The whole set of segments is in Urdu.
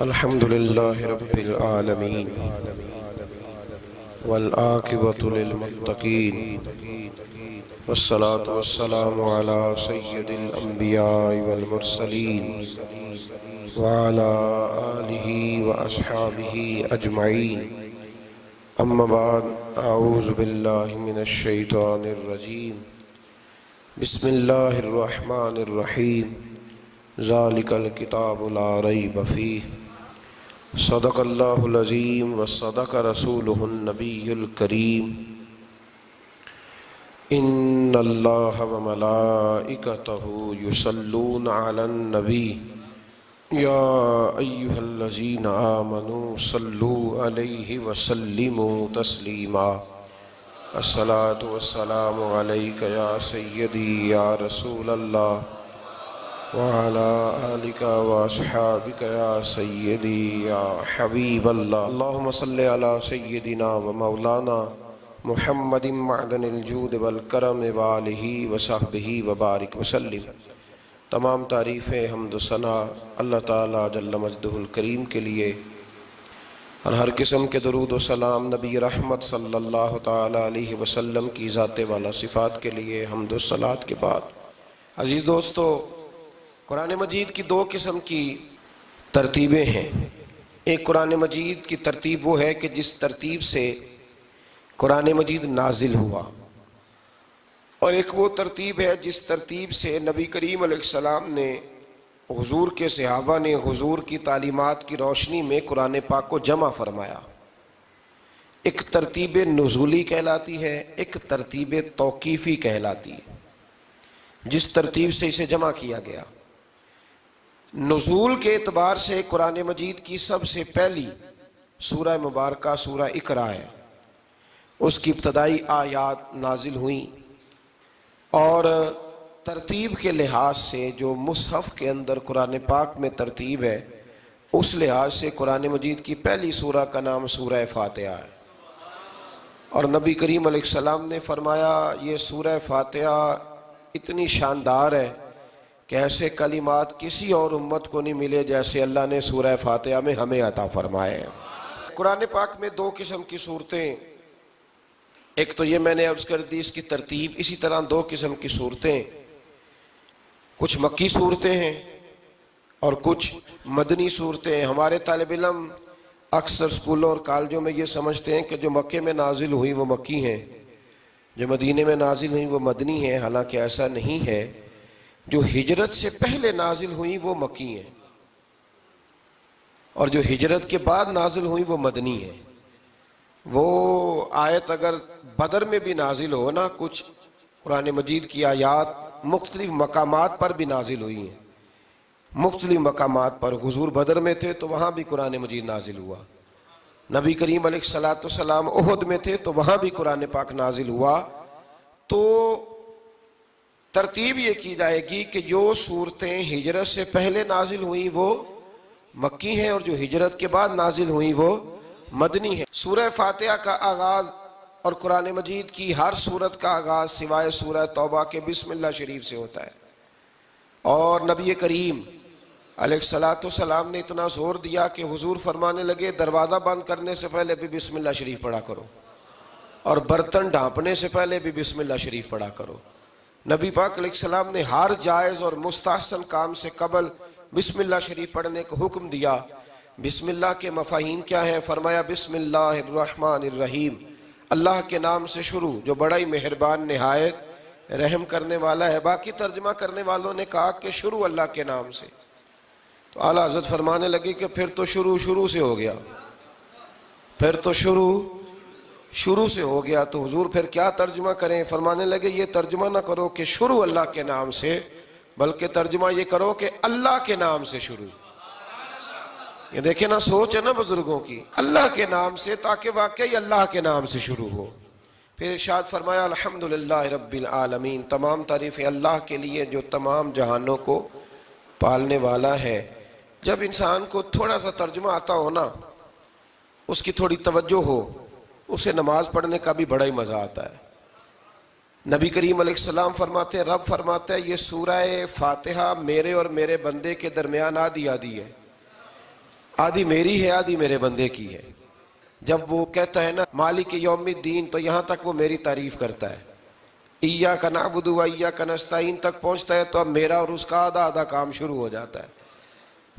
الحمد لله رب العالمين والعاقبة للمتقين والصلاة والسلام على سيد الأنبياء والمرسلين وعلى آله وأصحابه أجمعين أما بعد أعوذ بالله من الشيطان الرجيم بسم الله الرحمن الرحيم ذلك الكتاب لا ريب فيه صدق الله العظيم وصدق رسوله النبي الكريم إن الله وملائكته يصلون على النبي يا أيها الذين آمنوا صلوا عليه وسلموا تسليما الصلاة والسلام عليك يا سيدي يا رسول الله وعلى آلك وأصحابك يا سيدي يا حبيب الله اللهم صل على سيدنا ومولانا محمد معدن الجود والکرم وآلہ وصحبہ وبارک وسلم۔ تمام تعریفیں حمد و ثنا اللہ تعالیٰ جل مجدہ الکریم کے لیے اور ہر قسم کے درود و سلام نبی رحمت صلی اللہ تعالیٰ علیہ وسلم کی ذات والا صفات کے لیے حمد و صلات کے بعد، عزیز دوستو، قرآن مجید کی دو قسم کی ترتیبیں ہیں۔ ایک قرآن مجید کی ترتیب وہ ہے کہ جس ترتیب سے قرآن مجید نازل ہوا، اور ایک وہ ترتیب ہے جس ترتیب سے نبی کریم علیہ السلام نے، حضور کے صحابہ نے حضور کی تعلیمات کی روشنی میں قرآن پاک کو جمع فرمایا۔ ایک ترتیب نزولی کہلاتی ہے، ایک ترتیب توقیفی کہلاتی ہے، جس ترتیب سے اسے جمع کیا گیا۔ نزول کے اعتبار سے قرآن مجید کی سب سے پہلی سورہ مبارکہ سورہ اقرا ہے، اس کی ابتدائی آیات نازل ہوئیں، اور ترتیب کے لحاظ سے جو مصحف کے اندر قرآن پاک میں ترتیب ہے، اس لحاظ سے قرآن مجید کی پہلی سورہ کا نام سورہ فاتحہ ہے، اور نبی کریم علیہ السلام نے فرمایا یہ سورہ فاتحہ اتنی شاندار ہے کہ ایسے کلمات کسی اور امت کو نہیں ملے جیسے اللہ نے سورہ فاتحہ میں ہمیں عطا فرمائے ہیں۔ قرآن پاک میں دو قسم کی صورتیں، ایک تو یہ میں نے عرض کر دی اس کی ترتیب، اسی طرح دو قسم کی صورتیں، کچھ مکی صورتیں ہیں اور کچھ مدنی صورتیں ہیں۔ ہمارے طالب علم اکثر اسکولوں اور کالجوں میں یہ سمجھتے ہیں کہ جو مکے میں نازل ہوئی وہ مکی ہیں، جو مدینے میں نازل ہوئی وہ مدنی ہیں، حالانکہ ایسا نہیں ہے۔ جو ہجرت سے پہلے نازل ہوئی وہ مکی ہیں، اور جو ہجرت کے بعد نازل ہوئی وہ مدنی ہیں۔ وہ آیت اگر بدر میں بھی نازل ہو نا، کچھ قرآن مجید کی آیات مختلف مقامات پر بھی نازل ہوئی ہیں، مختلف مقامات پر۔ حضور بدر میں تھے تو وہاں بھی قرآن مجید نازل ہوا، نبی کریم علیہ السلام احد میں تھے تو وہاں بھی قرآن پاک نازل ہوا۔ تو ترتیب یہ کی جائے گی کہ جو صورتیں ہجرت سے پہلے نازل ہوئیں وہ مکی ہیں، اور جو ہجرت کے بعد نازل ہوئیں وہ مدنی ہیں۔ سورہ فاتحہ کا آغاز اور قرآن مجید کی ہر سورت کا آغاز سوائے سورہ توبہ کے بسم اللہ شریف سے ہوتا ہے، اور نبی کریم علیہ السلام نے اتنا زور دیا کہ حضور فرمانے لگے دروازہ بند کرنے سے پہلے بھی بسم اللہ شریف پڑھا کرو، اور برتن ڈھانپنے سے پہلے بھی بسم اللہ شریف پڑھا کرو۔ نبی پاک علیہ السلام نے ہر جائز اور مستحسن کام سے قبل بسم اللہ شریف پڑھنے کا حکم دیا۔ بسم اللہ کے مفاہیم کیا ہیں؟ فرمایا بسم اللہ الرحمن الرحیم، اللہ کے نام سے شروع جو بڑا ہی مہربان نہایت رحم کرنے والا ہے۔ باقی ترجمہ کرنے والوں نے کہا کہ شروع اللہ کے نام سے، تو اعلیٰ حضرت فرمانے لگے کہ پھر تو شروع سے ہو گیا، پھر تو شروع سے ہو گیا، تو حضور پھر کیا ترجمہ کریں؟ فرمانے لگے یہ ترجمہ نہ کرو کہ شروع اللہ کے نام سے، بلکہ ترجمہ یہ کرو کہ اللہ کے نام سے شروع۔ یہ دیکھیں نا، سوچ ہے نا بزرگوں کی، اللہ کے نام سے، تاکہ واقعی اللہ کے نام سے شروع ہو۔ پھر ارشاد فرمایا الحمدللہ رب العالمین، تمام تعریفیں اللہ کے لیے جو تمام جہانوں کو پالنے والا ہے۔ جب انسان کو تھوڑا سا ترجمہ آتا ہو نا، اس کی تھوڑی توجہ ہو، اسے نماز پڑھنے کا بھی بڑا ہی مزہ آتا ہے۔ نبی کریم علیہ السلام فرماتے ہیں، رب فرماتا ہے یہ سورہ فاتحہ میرے اور میرے بندے کے درمیان آدھی آدھی ہے، آدھی میری ہے آدھی میرے بندے کی ہے. جب وہ کہتا ہے نا مالک یوم الدین تو یہاں تک وہ میری تعریف کرتا ہے. ایاک نعبد و ایاک نستعین تک پہنچتا ہے تو اب میرا اور اس کا آدھا آدھا کام شروع ہو جاتا ہے.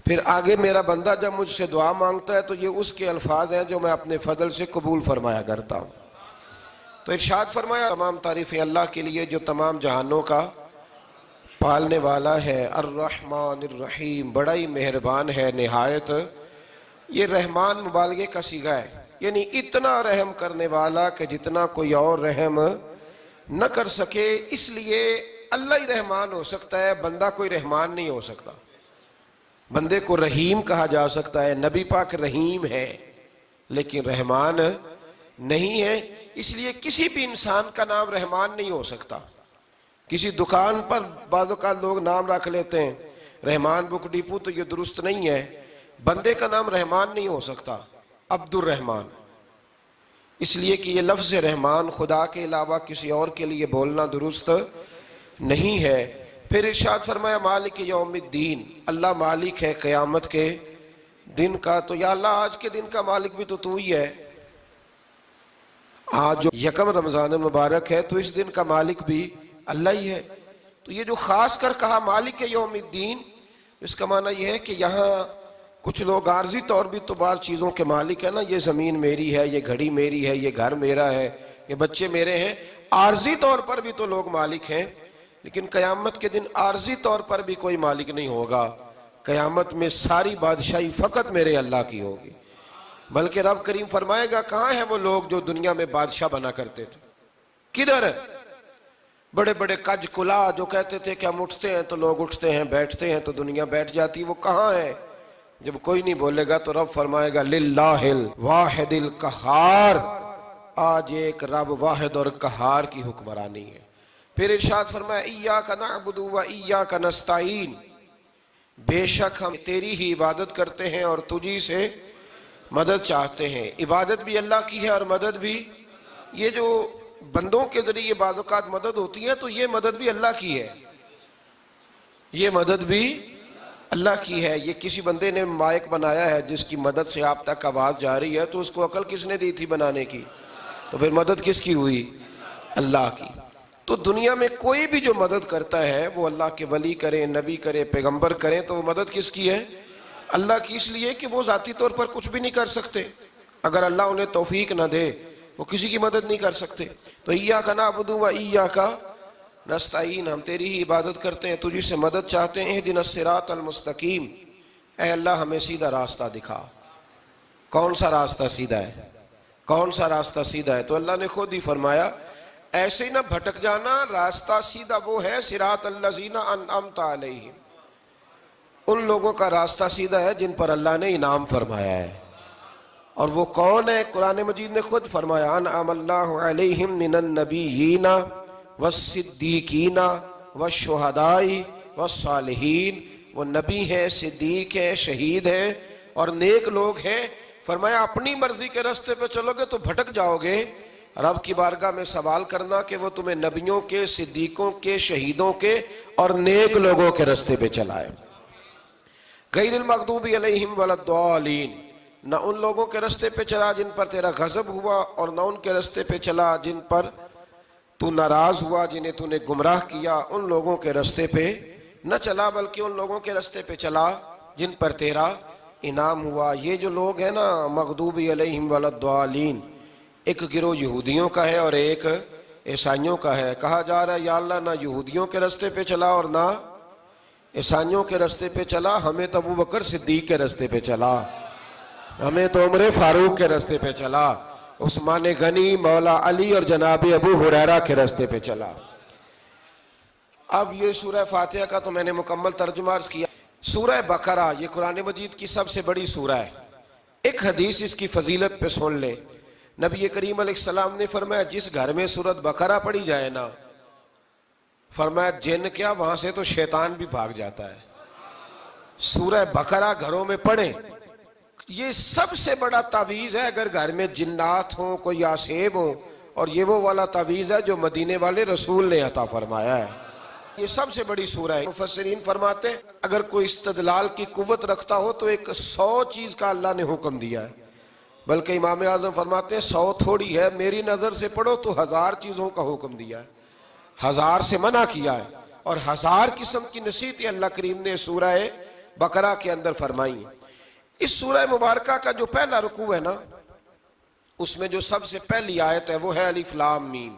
پھر آگے میرا بندہ جب مجھ سے دعا مانگتا ہے تو یہ اس کے الفاظ ہیں جو میں اپنے فضل سے قبول فرمایا کرتا ہوں. تو ارشاد فرمایا تمام تعریفیں اللہ کے لیے جو تمام جہانوں کا پالنے والا ہے. الرحمن الرحیم، بڑا ہی مہربان ہے نہایت. یہ رحمان مبالغے کا صیغہ ہے، یعنی اتنا رحم کرنے والا کہ جتنا کوئی اور رحم نہ کر سکے. اس لیے اللہ ہی رحمان ہو سکتا ہے، بندہ کوئی رحمان نہیں ہو سکتا. بندے کو رحیم کہا جا سکتا ہے، نبی پاک رحیم ہے لیکن رحمان نہیں ہے. اس لیے کسی بھی انسان کا نام رحمان نہیں ہو سکتا. کسی دکان پر بعض اوقات لوگ نام رکھ لیتے ہیں رحمان بک ڈپو، تو یہ درست نہیں ہے. بندے کا نام رحمان نہیں ہو سکتا، عبد الرحمان. اس لیے کہ یہ لفظ رحمان خدا کے علاوہ کسی اور کے لیے بولنا درست نہیں ہے. پھر ارشاد فرمایا مالک یوم الدین، اللہ مالک ہے قیامت کے دن کا. تو یا اللہ آج کے دن کا مالک بھی تو ہی ہے. آج جو یکم رمضان مبارک ہے تو اس دن کا مالک بھی اللہ ہی ہے. تو یہ جو خاص کر کہا مالک یوم الدین، اس کا معنی یہ ہے کہ یہاں کچھ لوگ عارضی طور بھی تو بعض چیزوں کے مالک ہیں نا. یہ زمین میری ہے، یہ گھڑی میری ہے، یہ گھر میرا ہے، یہ بچے میرے ہیں. عارضی طور پر بھی تو لوگ مالک ہیں، لیکن قیامت کے دن عارضی طور پر بھی کوئی مالک نہیں ہوگا. قیامت میں ساری بادشاہی فقط میرے اللہ کی ہوگی. بلکہ رب کریم فرمائے گا کہاں ہیں وہ لوگ جو دنیا میں بادشاہ بنا کرتے تھے؟ کدھر؟ بڑے بڑے کج کلا جو کہتے تھے کہ ہم اٹھتے ہیں تو لوگ اٹھتے ہیں، بیٹھتے ہیں تو دنیا بیٹھ جاتی، وہ کہاں ہیں؟ جب کوئی نہیں بولے گا تو رب فرمائے گا للہ الواحد القہار، آج ایک رب واحد اور قہار کی حکمرانی ہے. پھر ارشاد فرمایا ایاک نعبد و ایاک نستعین، بے شک ہم تیری ہی عبادت کرتے ہیں اور تجھی سے مدد چاہتے ہیں. عبادت بھی اللہ کی ہے اور مدد بھی. یہ جو بندوں کے ذریعے بعض اوقات مدد ہوتی ہے تو یہ مدد بھی اللہ کی ہے، یہ مدد بھی اللہ کی ہے. یہ کسی بندے نے مائک بنایا ہے جس کی مدد سے آپ تک آواز جا رہی ہے، تو اس کو عقل کس نے دی تھی بنانے کی؟ تو پھر مدد کس کی ہوئی؟ اللہ کی. تو دنیا میں کوئی بھی جو مدد کرتا ہے وہ اللہ کے ولی کریں، نبی کرے، پیغمبر کریں، تو وہ مدد کس کی ہے؟ اللہ کی. اس لیے کہ وہ ذاتی طور پر کچھ بھی نہیں کر سکتے. اگر اللہ انہیں توفیق نہ دے وہ کسی کی مدد نہیں کر سکتے. تو ایاک نعبد و ایاک نستعین، ہم تیری ہی عبادت کرتے ہیں، تجھی سے مدد چاہتے ہیں. اہدنا الصراط المستقیم، اے اللہ ہمیں سیدھا راستہ دکھا. کون سا راستہ سیدھا ہے؟ کون سا راستہ سیدھا ہے؟ تو اللہ نے خود ہی فرمایا ایسے ہی نہ بھٹک جانا، راستہ سیدھا وہ ہے صراط الذین انعمت علیہم، ان لوگوں کا راستہ سیدھا ہے جن پر اللہ نے انعام فرمایا ہے. اور وہ کون ہے؟ قرآن مجید نے خود فرمایا انعم اللہ علیہم من النبیین والصدیقین والشہداء والصالحین. وہ نبی ہیں، صدیق ہیں، شہید ہیں اور نیک لوگ ہیں. فرمایا اپنی مرضی کے راستے پہ چلو گے تو بھٹک جاؤ گے. رب کی بارگاہ میں سوال کرنا کہ وہ تمہیں نبیوں کے، صدیقوں کے، شہیدوں کے اور نیک لوگوں کے راستے پہ چلائے. غیر المغضوب علیہم ولا الضالین، نہ ان لوگوں کے راستے پہ چلا جن پر تیرا غضب ہوا، اور نہ ان کے راستے پہ چلا جن پر تو ناراض ہوا، جنہیں تو نے گمراہ کیا. ان لوگوں کے راستے پہ نہ چلا بلکہ ان لوگوں کے راستے پہ چلا جن پر تیرا انعام ہوا. یہ جو لوگ ہیں نا مغضوب علیہم ولا الضالین، ایک گروہ یہودیوں کا ہے اور ایک عیسائیوں کا ہے. کہا جا رہا ہے یا اللہ نہ یہودیوں کے راستے پہ چلا اور نہ عیسائیوں کے راستے پہ چلا، ہمیں تو ابو بکر صدیق کے راستے پہ چلا، ہمیں تو عمر فاروق کے راستے پہ چلا، عثمان غنی، مولا علی اور جناب ابو ہریرہ کے راستے پہ چلا. اب یہ سورہ فاتحہ کا تو میں نے مکمل ترجمہ عرض کیا. سورہ بقرہ یہ قرآن مجید کی سب سے بڑی سورہ ہے. ایک حدیث اس کی فضیلت پہ سن لے. نبی کریم علیہ السلام نے فرمایا جس گھر میں سورۃ بقرہ پڑھی جائے نا، فرمایا جن کیا وہاں سے تو شیطان بھی بھاگ جاتا ہے. سورہ بقرہ گھروں میں پڑھیں، یہ سب سے بڑا تعویذ ہے. اگر گھر میں جنات ہوں، کوئی آسیب ہوں، اور یہ وہ والا تعویذ ہے جو مدینے والے رسول نے عطا فرمایا ہے. یہ سب سے بڑی سورہ ہے. مفسرین فرماتے ہیں اگر کوئی استدلال کی قوت رکھتا ہو تو ایک 100 چیز کا اللہ نے حکم دیا ہے. بلکہ امام اعظم فرماتے ہیں 100 تھوڑی ہے، میری نظر سے پڑھو تو 1000 چیزوں کا حکم دیا ہے، 1000 سے منع کیا ہے، اور 1000 قسم کی نصیحتیں اللہ کریم نے سورہ بقرہ کے اندر فرمائی ہیں. اس سورہ مبارکہ کا جو پہلا رکوع ہے نا، اس میں جو سب سے پہلی آیت ہے وہ ہے الف لام میم.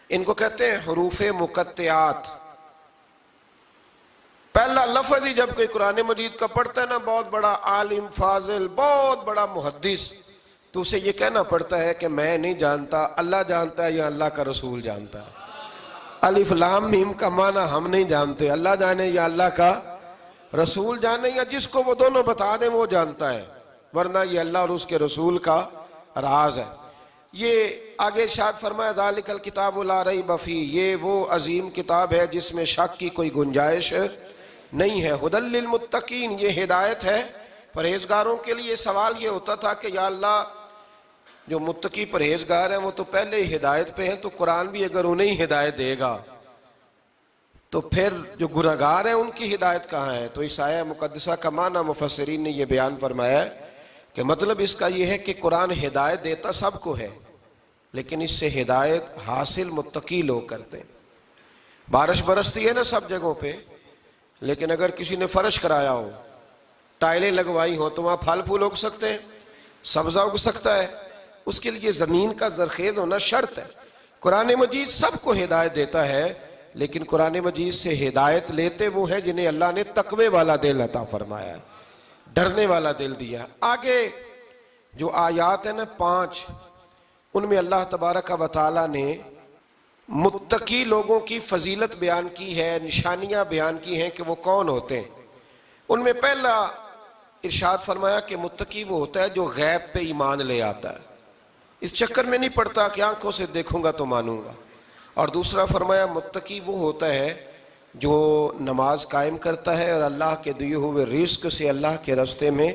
ان کو کہتے ہیں حروف مقطعات. پہلا لفظ ہی جب کوئی قرآن مجید کا پڑھتا ہے نا، بہت بڑا عالم فاضل، بہت بڑا محدث، تو اسے یہ کہنا پڑتا ہے کہ میں نہیں جانتا، اللہ جانتا ہے یا اللہ کا رسول جانتا ہے. الف لام میم کا معنی ہم نہیں جانتے، اللہ جانے یا اللہ کا رسول جانے، یا جس کو وہ دونوں بتا دیں وہ جانتا ہے، ورنہ یہ اللہ اور اس کے رسول کا راز ہے. یہ آگے ارشاد فرمایا ذالک الکتاب لا ریب فیہ، یہ وہ عظیم کتاب ہے جس میں شک کی کوئی گنجائش نہیں ہے. ھدی للمتقین، یہ ہدایت ہے پرہیزگاروں کے لیے. سوال یہ ہوتا تھا کہ یا اللہ جو متقی پرہیزگار ہیں وہ تو پہلے ہی ہدایت پہ ہیں، تو قرآن بھی اگر انہیں ہدایت دے گا تو پھر جو گناہگار ہیں ان کی ہدایت کہاں ہے؟ تو اس آیہ مقدسہ کا معنی مفسرین نے یہ بیان فرمایا ہے کہ مطلب اس کا یہ ہے کہ قرآن ہدایت دیتا سب کو ہے، لیکن اس سے ہدایت حاصل متقی لوگ کرتے ہیں. بارش برستی ہے نا سب جگہوں پہ، لیکن اگر کسی نے فرش کرایا ہو، ٹائلیں لگوائی ہوں، تو وہاں پھل پھول اگ سکتے ہیں، سبزہ اگ سکتا ہے. اس کے لیے زمین کا زرخیز ہونا شرط ہے. قرآن مجید سب کو ہدایت دیتا ہے، لیکن قرآن مجید سے ہدایت لیتے وہ ہیں جنہیں اللہ نے تقوی والا دل عطا فرمایا ہے، ڈرنے والا دل دیا. آگے جو آیات ہیں نا 5، ان میں اللہ تبارک و تعالیٰ نے متقی لوگوں کی فضیلت بیان کی ہے، نشانیاں بیان کی ہیں کہ وہ کون ہوتے ہیں. ان میں پہلا ارشاد فرمایا کہ متقی وہ ہوتا ہے جو غیب پہ ایمان لے آتا ہے، اس چکر میں نہیں پڑتا کہ آنکھوں سے دیکھوں گا تو مانوں گا. اور دوسرا فرمایا متقی وہ ہوتا ہے جو نماز قائم کرتا ہے اور اللہ کے دیے ہوئے رزق سے اللہ کے راستے میں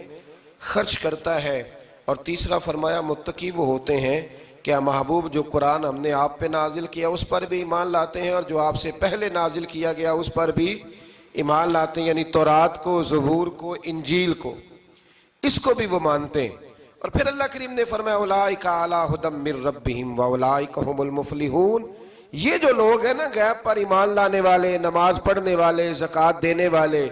خرچ کرتا ہے. اور تیسرا فرمایا متقی وہ ہوتے ہیں کہ محبوب جو قرآن ہم نے آپ پہ نازل کیا اس پر بھی ایمان لاتے ہیں، اور جو آپ سے پہلے نازل کیا گیا اس پر بھی ایمان لاتے ہیں، یعنی تورات کو، زبور کو، انجیل کو، اس کو بھی وہ مانتے ہیں. اور پھر اللہ کریم نے فرمایا اولئک علی ھدی من ربہم واولئک ھم المفلحون. یہ جو لوگ ہیں نا غیب پر ایمان لانے والے، نماز پڑھنے والے، زکوٰۃ دینے والے،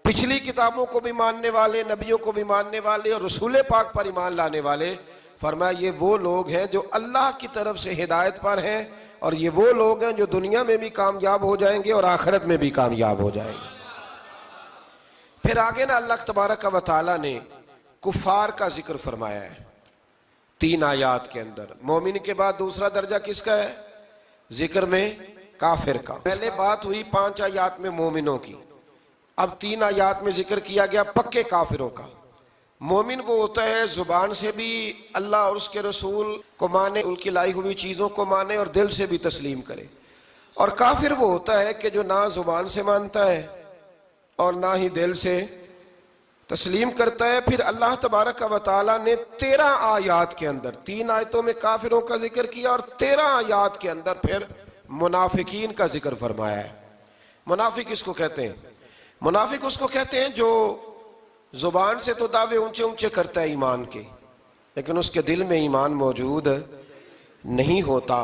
پچھلی کتابوں کو بھی ماننے والے، نبیوں کو بھی ماننے والے، اور رسول پاک پر ایمان لانے والے، فرمایا یہ وہ لوگ ہیں جو اللہ کی طرف سے ہدایت پر ہیں، اور یہ وہ لوگ ہیں جو دنیا میں بھی کامیاب ہو جائیں گے اور آخرت میں بھی کامیاب ہو جائیں گے. پھر آگے نا اللہ تبارک و تعالیٰ نے کفار کا ذکر فرمایا ہے 3 آیات کے اندر. مومن کے بعد دوسرا درجہ کس کا ہے ذکر میں؟ کافر کا. پہلے بات ہوئی 5 آیات میں مومنوں کی، اب 3 آیات میں ذکر کیا گیا پکے کافروں کا. مومن وہ ہوتا ہے زبان سے بھی اللہ اور اس کے رسول کو مانے، ان کی لائی ہوئی چیزوں کو مانے اور دل سے بھی تسلیم کرے. اور کافر وہ ہوتا ہے کہ جو نہ زبان سے مانتا ہے اور نہ ہی دل سے تسلیم کرتا ہے. پھر اللہ تبارک و تعالیٰ نے 13 آیات کے اندر 3 آیتوں میں کافروں کا ذکر کیا، اور 13 آیات کے اندر پھر منافقین کا ذکر فرمایا ہے. منافق اس کو کہتے ہیں، منافق اس کو کہتے ہیں جو زبان سے تو دعوے اونچے اونچے کرتا ہے ایمان کے، لیکن اس کے دل میں ایمان موجود نہیں ہوتا.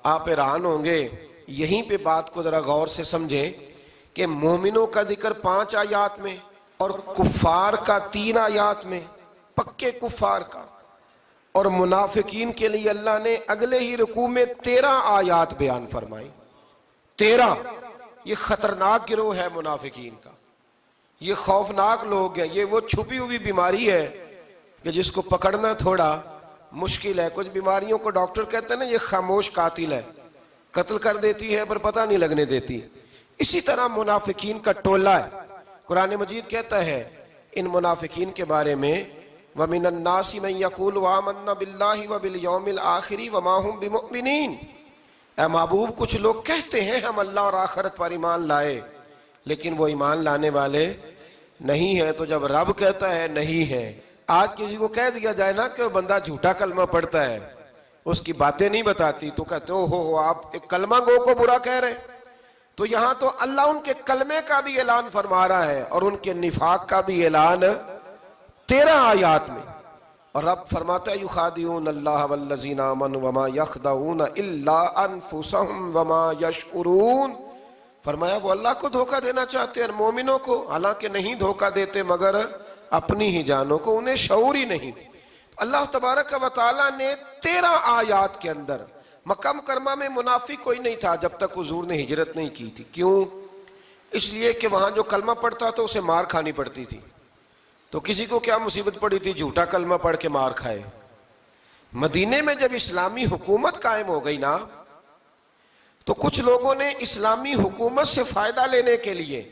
آپ حیران ہوں گے، یہیں پہ بات کو ذرا غور سے سمجھیں کہ مومنوں کا ذکر 5 آیات میں اور کفار کا 3 آیات میں، پکے کفار کا. اور منافقین کے لیے اللہ نے اگلے ہی رکوع میں 13 آیات بیان فرمائی. 13. یہ خطرناک گروہ ہے منافقین کا، یہ خوفناک لوگ ہیں. یہ وہ چھپی ہوئی بیماری ہے کہ جس کو پکڑنا تھوڑا مشکل ہے. کچھ بیماریوں کو ڈاکٹر کہتے ہیں نا یہ خاموش قاتل ہے، قتل کر دیتی ہے پر پتہ نہیں لگنے دیتی. اسی طرح منافقین کا ٹولہ ہے. قرآن مجید کہتا ہے ان منافقین کے بارے میں وَمِنَ النَّاسِ مَن يَقُولُ آمَنَّا بِاللَّهِ وَبِالْيَوْمِ الْآخِرِ وَمَا هُمْ بِمُؤْمِنِينَ. اے محبوب کچھ لوگ کہتے ہیں ہم اللہ اور آخرت پر ایمان لائے، لیکن وہ ایمان لانے والے نہیں ہیں. تو جب رب کہتا ہے نہیں ہے، آج کسی کو کہہ دیا جائے نا کہ وہ بندہ جھوٹا کلمہ پڑھتا ہے، اس کی باتیں نہیں بتاتی، تو کہتے ہو آپ ایک کلمہ گو کو برا کہہ رہے. تو یہاں تو اللہ ان کے کلمے کا بھی اعلان فرما رہا ہے اور ان کے نفاق کا بھی اعلان 13 آیات میں. اور رب فرماتا ہے یخادعون اللہ والذین آمنوا وما یخدعون الا انفسهم وما یشعرون. فرمایا وہ اللہ کو دھوکہ دینا چاہتے ہیں مومنوں کو، حالانکہ نہیں دھوکہ دیتے مگر اپنی ہی جانوں کو، انہیں شعور ہی نہیں. اللہ تبارک و تعالیٰ نے 13 آیات کے اندر مکہ مکرمہ میں منافق کوئی نہیں تھا جب تک حضور نے ہجرت نہیں کی تھی. کیوں؟ اس لیے کہ وہاں جو کلمہ پڑھتا تھا اسے مار کھانی پڑتی تھی. تو کسی کو کیا مصیبت پڑی تھی جھوٹا کلمہ پڑھ کے مار کھائے. مدینے میں جب اسلامی حکومت قائم ہو گئی نا تو کچھ لوگوں نے اسلامی حکومت سے فائدہ لینے کے لیے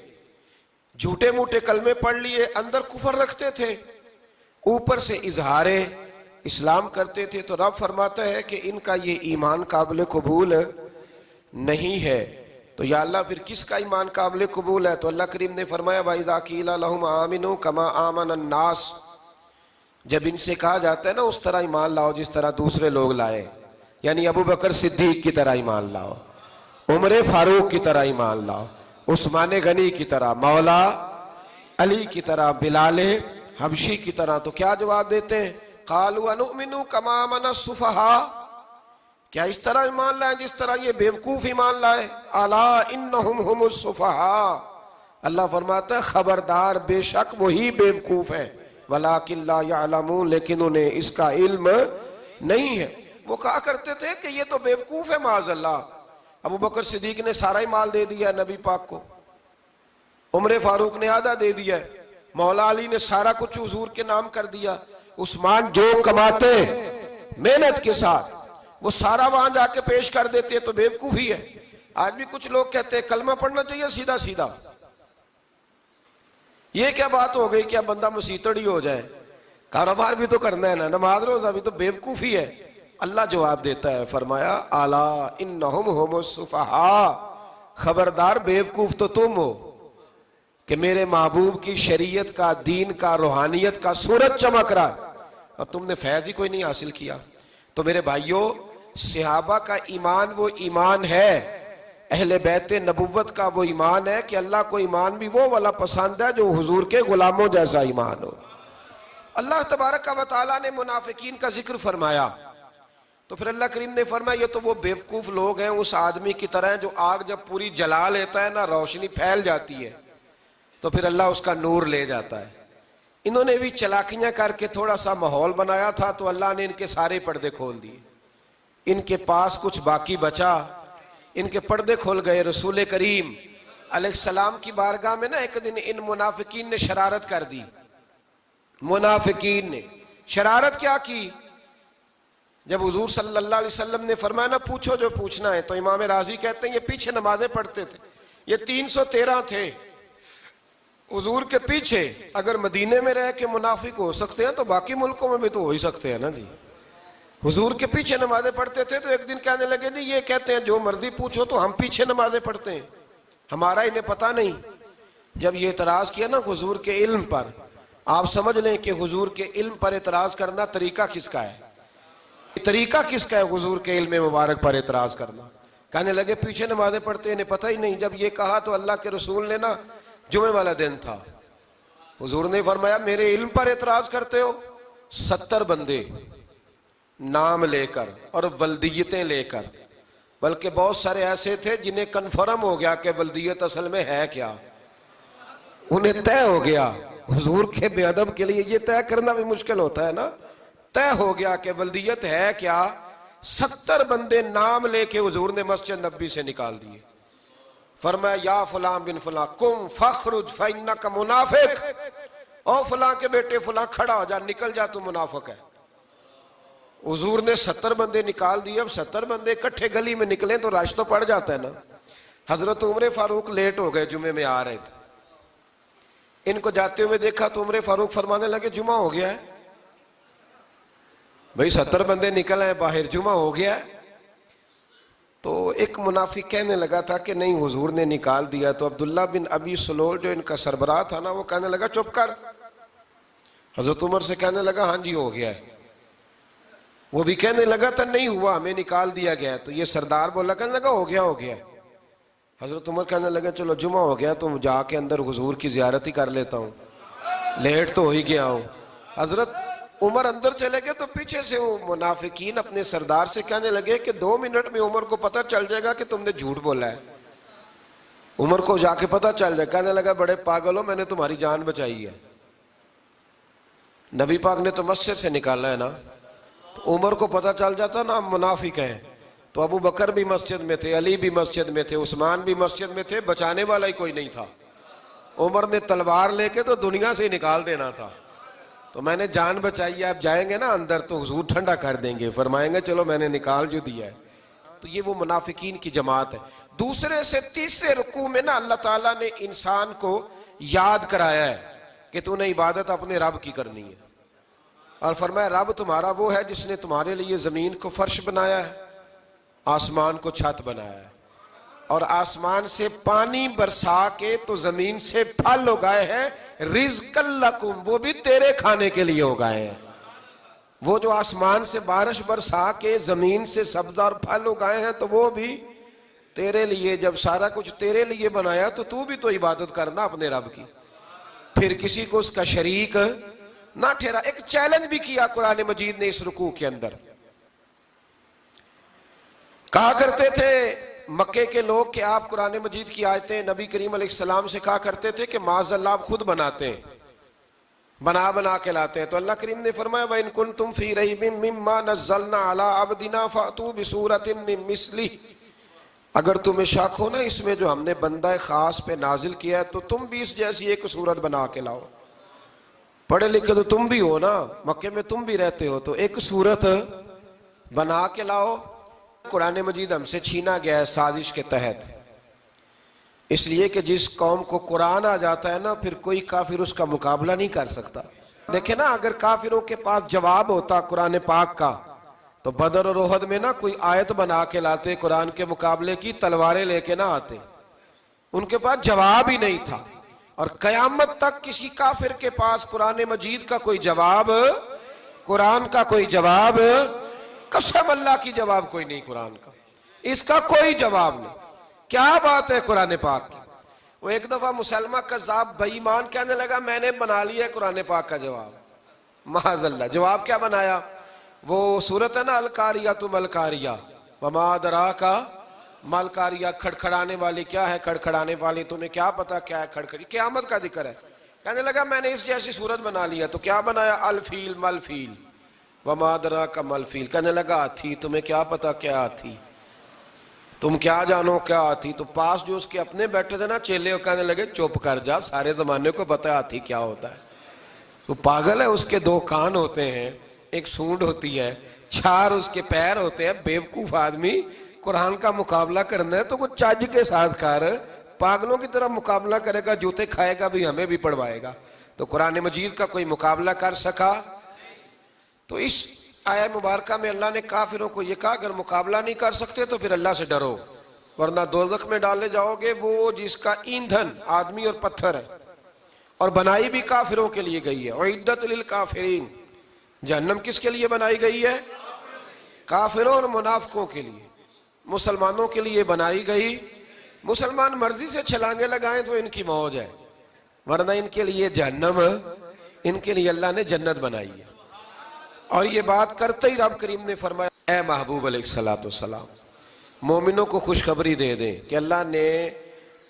جھوٹے موٹے کلمے پڑھ لیے، اندر کفر رکھتے تھے، اوپر سے اظہار اسلام کرتے تھے. تو رب فرماتا ہے کہ ان کا یہ ایمان قابل قبول نہیں ہے. تو یا اللہ پھر کس کا ایمان قابل قبول ہے؟ تو اللہ کریم نے فرمایا وَإِذَا قِيلَ لَهُمْ آمِنُوا كَمَا آمَنَ النَّاسِ. جب ان سے کہا جاتا ہے نا اس طرح ایمان لاؤ جس طرح دوسرے لوگ لائے، یعنی ابو بکر صدیق کی طرح ایمان لاؤ، عمر فاروق کی طرح ایمان لاؤ، عثمان غنی کی طرح، مولا علی کی طرح، بلال حبشی کی طرح، تو کیا جواب دیتے ہیں؟ قالوا انؤمن كما آمن السفہاء. کیا اس طرح ایمان لائے جس طرح یہ بیوقوف ایمان لائے؟ الا انہم هم السفہاء. اللہ فرماتا ہے خبردار بے شک وہی بیوقوف ہے، ولکن لا یعلمون، لیکن انہیں اس کا علم نہیں ہے. وہ کہا کرتے تھے کہ یہ تو بیوقوف ہے معاذ اللہ. ابو بکر صدیق نے سارا ہی مال دے دیا نبی پاک کو، عمر فاروق نے آدھا دے دیا، مولا علی نے سارا کچھ حضور کے نام کر دیا، عثمان جو کماتے محنت کے ساتھ وہ سارا وہاں جا کے پیش کر دیتے، تو بیوقوفی ہے. آج بھی کچھ لوگ کہتے ہیں کلمہ پڑھنا چاہیے سیدھا سیدھا. یہ کیا بات ہو گئی کہ اب بندہ مسیتڑی ہو جائے؟ کاروبار بھی تو کرنا ہے نا، نماز روزہ بھی، تو بیوقوفی ہے. اللہ جواب دیتا ہے، فرمایا الا انہم هم السفہاء، خبردار بیوقوف تو تم ہو کہ میرے محبوب کی شریعت کا، دین کا، روحانیت کا سورج چمک رہا اور تم نے فیض ہی کوئی نہیں حاصل کیا. تو میرے بھائیوں، صحابہ کا ایمان وہ ایمان ہے، اہل بیت نبوت کا وہ ایمان ہے کہ اللہ کو ایمان بھی وہ والا پسند ہے جو حضور کے غلاموں جیسا ایمان ہو. اللہ تبارک و تعالیٰ نے منافقین کا ذکر فرمایا تو پھر اللہ کریم نے فرمایا یہ تو وہ بیوقوف لوگ ہیں اس آدمی کی طرح جو آگ جب پوری جلا لیتا ہے نا روشنی پھیل جاتی ہے تو پھر اللہ اس کا نور لے جاتا ہے. انہوں نے بھی چلاکیاں کر کے تھوڑا سا ماحول بنایا تھا تو اللہ نے ان کے سارے پردے کھول دیے. ان کے پاس کچھ باقی بچا، ان کے پردے کھول گئے. رسول کریم علیہ السلام کی بارگاہ میں نا ایک دن ان منافقین نے شرارت کر دی. منافقین نے شرارت کیا کی؟ جب حضور صلی اللہ علیہ وسلم نے فرمایا نا پوچھو جو پوچھنا ہے، تو امام راضی کہتے ہیں یہ پیچھے نمازیں پڑھتے تھے، یہ 313 تھے حضور کے پیچھے. اگر مدینے میں رہ کے منافق ہو سکتے ہیں تو باقی ملکوں میں بھی تو ہو ہی سکتے ہیں نا جی. حضور کے پیچھے نمازیں پڑھتے تھے تو ایک دن کہنے لگے جی یہ کہتے ہیں جو مرضی پوچھو تو ہم پیچھے نمازیں پڑھتے ہیں، ہمارا انہیں پتہ نہیں. جب یہ اعتراض کیا نا حضور کے علم پر، آپ سمجھ لیں کہ حضور کے علم پر اعتراض کرنا طریقہ کس کا ہے؟ طریقہ کس کا ہے حضور کے علم مبارک پر اعتراض کرنا؟ کہنے لگے پیچھے نمازیں پڑھتے انہیں پتہ ہی نہیں. جب یہ کہا تو اللہ کے رسول نے نا، جمعے والا دن تھا، حضور نے فرمایا میرے علم پر اعتراض کرتے ہو؟ 70 بندے نام لے کر اور ولدیتیں لے کر، بلکہ بہت سارے ایسے تھے جنہیں کنفرم ہو گیا کہ ولدیت اصل میں ہے کیا، انہیں طے ہو گیا. حضور کے بے ادب کے لیے یہ طے کرنا بھی مشکل ہوتا ہے نا. طے ہو گیا کہ ولدیت ہے کیا. 70 بندے نام لے کے حضور نے مسجد نبی سے نکال دیے. فرمایا یا فلاں بن فلاں قم فخرج فإنک منافق، او فلاں کے بیٹے فلاں کھڑا ہو جا، نکل جا، تو منافق ہے. حضور نے 70 بندے نکال دیے. اب 70 بندے اکٹھے گلی میں نکلیں تو رش تو پڑ جاتا ہے نا. حضرت عمر فاروق لیٹ ہو گئے، جمعے میں آ رہے تھے. ان کو جاتے ہوئے دیکھا تو عمر فاروق فرمانے لگے جمعہ ہو گیا ہے. بھئی 70 بندے نکل آئے باہر، جمعہ ہو گیا ہے. تو ایک منافق کہنے لگا تھا کہ نہیں حضور نے نکال دیا. تو عبداللہ بن ابی سلول جو ان کا سربراہ تھا نا، وہ کہنے لگا چپ کر. حضرت عمر سے کہنے لگا ہاں جی ہو گیا ہے. وہ بھی کہنے لگا تھا نہیں ہوا، ہمیں نکال دیا گیا ہے. تو یہ سردار بولا، کہنے لگا ہو گیا ہو گیا. حضرت عمر کہنے لگے چلو جمعہ ہو گیا تو جا کے اندر حضور کی زیارت ہی کر لیتا ہوں، لیٹ تو ہو ہی گیا ہوں۔ حضرت عمر اندر چلے گئے تو پیچھے سے وہ منافقین اپنے سردار سے کہنے لگے کہ 2 منٹ میں عمر کو پتہ چل جائے گا کہ تم نے جھوٹ بولا ہے۔ عمر کو جا کے پتہ چل جائے، کہنے لگا بڑے پاگل ہو، میں نے تمہاری جان بچائی ہے، نبی پاک نے تو مسجد سے نکالا ہے نا۔ تو عمر کو پتہ چل جاتا نا منافق ہیں، تو ابو بکر بھی مسجد میں تھے، علی بھی مسجد میں تھے، عثمان بھی مسجد میں تھے، بچانے والا ہی کوئی نہیں تھا۔ عمر نے تلوار لے کے تو دنیا سے ہی نکال دینا تھا، تو میں نے جان بچائی ہے، آپ جائیں گے نا اندر تو حضور ٹھنڈا کر دیں گے، فرمائیں گے چلو میں نے نکال جو دیا ہے۔ تو یہ وہ منافقین کی جماعت ہے۔ دوسرے سے تیسرے رکوع میں نا اللہ تعالیٰ نے انسان کو یاد کرایا ہے کہ تو نے عبادت اپنے رب کی کرنی ہے، اور فرمایا رب تمہارا وہ ہے جس نے تمہارے لیے زمین کو فرش بنایا ہے، آسمان کو چھت بنایا ہے، اور آسمان سے پانی برسا کے تو زمین سے پھل اگائے ہیں، رزق لکم، وہ بھی تیرے کھانے کے لیے اگائے ہیں۔ وہ جو آسمان سے بارش برسا کے زمین سے سبز اور پھل اگائے ہیں تو وہ بھی تیرے لیے۔ جب سارا کچھ تیرے لیے بنایا تو بھی تو عبادت کرنا اپنے رب کی، پھر کسی کو اس کا شریک نہ ٹھہرا۔ ایک چیلنج بھی کیا قرآن مجید نے اس رکوع کے اندر۔ کہا کرتے تھے مکے کے لوگ کہ آپ قرآن مجید کی آیتیں نبی کریم علیہ السلام سے کہا کرتے تھے کہ معاذ اللہ آپ خود بناتے ہیں، بنا کے لاتے ہیں۔ تو اللہ کریم نے فرمایا وَإِن كُنتُمْ فِي رَيْبٍ مِّمَّا نَزَّلْنَا عَلَىٰ عَبْدِنَا فَأْتُوا بِسُورَةٍ مِّن مِّثْلِهِ، اگر تمہیں شک ہو نا اس میں جو ہم نے بندہ خاص پہ نازل کیا ہے تو تم بھی اس جیسی ایک صورت بنا کے لاؤ۔ پڑھے لکھے تو تم بھی ہو نا، مکے میں تم بھی رہتے ہو، تو ایک صورت بنا کے لاؤ۔ قرآن مجید ہم سے چھینا گیا ہے سازش کے تحت، اس لیے کہ جس قوم کو قرآن آ جاتا ہے نا پھر کوئی کافر اس کا مقابلہ نہیں کر سکتا۔ دیکھیں نا اگر کافروں کے پاس جواب ہوتا قرآن پاک کا تو بدر اور احد میں نا کوئی آیت بنا کے لاتے، قرآن کے مقابلے کی تلواریں لے کے نہ آتے، ان کے پاس جواب ہی نہیں تھا۔ اور قیامت تک کسی کافر کے پاس قرآن مجید کا کوئی جواب، قرآن کا کوئی جواب، قسم اللہ کی جواب کوئی نہیں، قرآن کا اس کا کوئی جواب نہیں۔ کیا بات ہے قرآن پاک کی۔ وہ ایک دفعہ مسلمہ کذاب بے ایمان کہنے لگا میں نے بنا لیا ہے قرآن پاک کا جواب، معاذ اللہ۔ جواب کیا بنایا؟ وہ سورت ہے نا القاریۃ ما القاریۃ وما ادراک ما القاریۃ، کھڑکھڑانے والی کیا ہے، کھڑکھڑانے والی تمہیں کیا پتا کیا ہے کھڑکھڑی، قیامت کا ذکر ہے۔ کہنے لگا میں نے اس جیسی سورت بنا لیا، تو کیا بنایا؟ الفیل ملفیل وما ادراک ما الفیل۔ کہنے لگا ہاتھی، تمہیں کیا پتا کیا ہاتھی، تم کیا جانو کیا ہاتھی۔ تو پاس جو اس کے اپنے بیٹھے تھے نا چیلے، وہ کہنے لگے چپ کر جا، سارے زمانے کو پتا ہے ہاتھی کیا ہوتا ہے۔ تو پاگل ہے، اس کے 2 کان ہوتے ہیں، ایک سونڈ ہوتی ہے، 4 اس کے پیر ہوتے ہیں۔ بیوقوف آدمی، قرآن کا مقابلہ کرنا ہے تو کچھ چج کے ساتھ کر، پاگلوں کی طرح مقابلہ کرے گا، جوتے کھائے گا بھی، ہمیں بھی پڑھوائے گا۔ تو قرآن مجید کا کوئی مقابلہ کر سکا؟ تو اس آیہ مبارکہ میں اللہ نے کافروں کو یہ کہا اگر مقابلہ نہیں کر سکتے تو پھر اللہ سے ڈرو، ورنہ دوزخ میں ڈالے جاؤ گے، وہ جس کا ایندھن آدمی اور پتھر ہے، اور بنائی بھی کافروں کے لیے گئی ہے۔ اعدت للکافرین، جہنم کس کے لیے بنائی گئی ہے؟ کافروں اور منافقوں کے لیے۔ مسلمانوں کے لیے بنائی گئی، مسلمان مرضی سے چھلانگے لگائیں تو ان کی موج ہے، ورنہ ان کے لیے جہنم، ان کے لیے اللہ نے جنت بنائی ہے۔ اور یہ بات کرتے ہی رب کریم نے فرمایا اے محبوب علیہ السلام مومنوں کو خوشخبری دے دیں کہ اللہ نے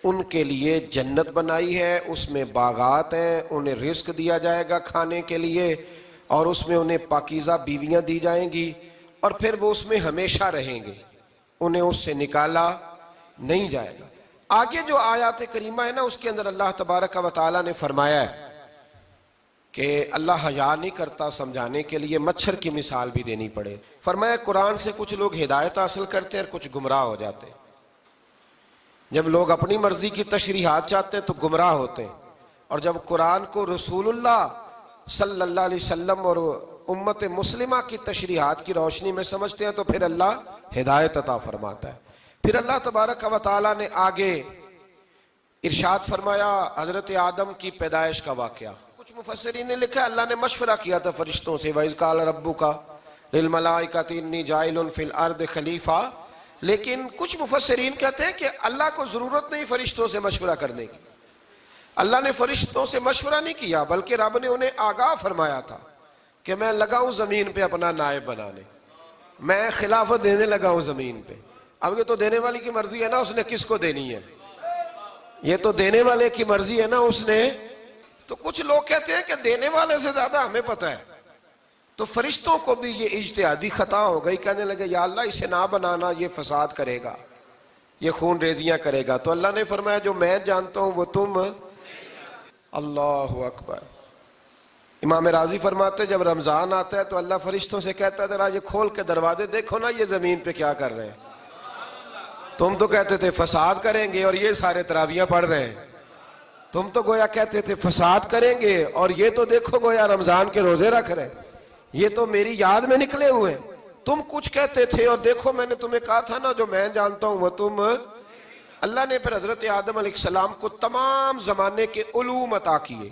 ان کے لیے جنت بنائی ہے، اس میں باغات ہیں، انہیں رزق دیا جائے گا کھانے کے لیے، اور اس میں انہیں پاکیزہ بیویاں دی جائیں گی، اور پھر وہ اس میں ہمیشہ رہیں گے، انہیں اس سے نکالا نہیں جائے گا۔ آگے جو آیات کریمہ ہے نا اس کے اندر اللہ تبارک و تعالیٰ نے فرمایا ہے کہ اللہ حیا نہیں کرتا سمجھانے کے لیے، مچھر کی مثال بھی دینی پڑے۔ فرمایا قرآن سے کچھ لوگ ہدایت حاصل کرتے ہیں اور کچھ گمراہ ہو جاتے ہیں۔ جب لوگ اپنی مرضی کی تشریحات چاہتے ہیں تو گمراہ ہوتے ہیں، اور جب قرآن کو رسول اللہ صلی اللہ علیہ وسلم اور امت مسلمہ کی تشریحات کی روشنی میں سمجھتے ہیں تو پھر اللہ ہدایت عطا فرماتا ہے۔ پھر اللہ تبارک و تعالیٰ نے آگے ارشاد فرمایا حضرت آدم کی پیدائش کا واقعہ۔ کچھ مفسرین نے لکھا اللہ نے مشورہ کیا تھا فرشتوں سے، وَإِذْ قَالَ رَبُّكَ لِلْمَلَائِكَةِ إِنِّي جَاعِلٌ فِي الْأَرْضِ خَلِيفَةً، لیکن کچھ مفسرین کہتے ہیں کہ اللہ کو ضرورت نہیں فرشتوں سے مشورہ کرنے کی. اللہ نے فرشتوں سے مشورہ نہیں کیا، بلکہ رب نے انہیں آگاہ فرمایا تھا کہ میں لگا ہوں زمین پہ اپنا نائب بنانے، میں خلافت دینے لگا ہوں زمین پہ. اب یہ تو دینے والی کی مرضی ہے نا اس نے کس کو دینی ہے، یہ تو دینے والے کی مرضی ہے نا اس نے. تو کچھ لوگ کہتے ہیں کہ دینے والے سے زیادہ ہمیں پتہ ہے. تو فرشتوں کو بھی یہ اجتہادی خطا ہو گئی، کہنے لگے یا اللہ اسے نہ بنانا، یہ فساد کرے گا، یہ خون ریزیاں کرے گا. تو اللہ نے فرمایا جو میں جانتا ہوں وہ تم. اللہ اکبر. امام راضی فرماتے جب رمضان آتا ہے تو اللہ فرشتوں سے کہتا ہے ذرا یہ کھول کے دروازے دیکھو نا یہ زمین پہ کیا کر رہے ہیں. تم تو کہتے تھے فساد کریں گے اور یہ سارے تراویحاں پڑھ رہے ہیں. تم تو گویا کہتے تھے فساد کریں گے اور یہ تو دیکھو گویا رمضان کے روزے رکھ رہے ہیں، یہ تو میری یاد میں نکلے ہوئے ہیں. تم کچھ کہتے تھے اور دیکھو میں نے تمہیں کہا تھا نا جو میں جانتا ہوں وہ تم. اللہ نے پھر حضرت آدم علیہ السلام کو تمام زمانے کے علوم عطا کیے،